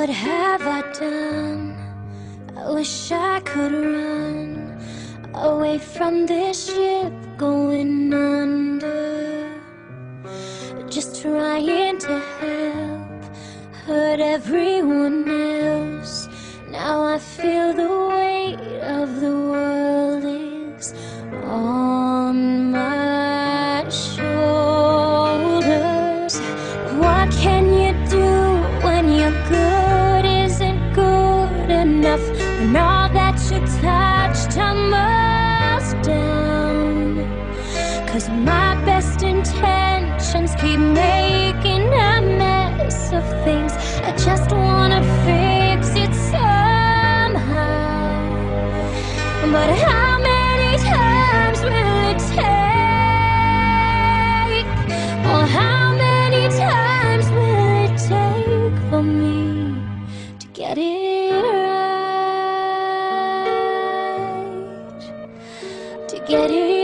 What have I done? I wish I could run away from this ship going under. Just trying to help, hurt everyone else. Now I feel the weight of the world is on my shoulders. What can you do when your good isn't good enough? When all that you touch tumbles down? 'Cause my best intentions keep making a mess of things. I just wanna fix it somehow. But how many times will it take? Or how many times will it take for me to get it right? To get it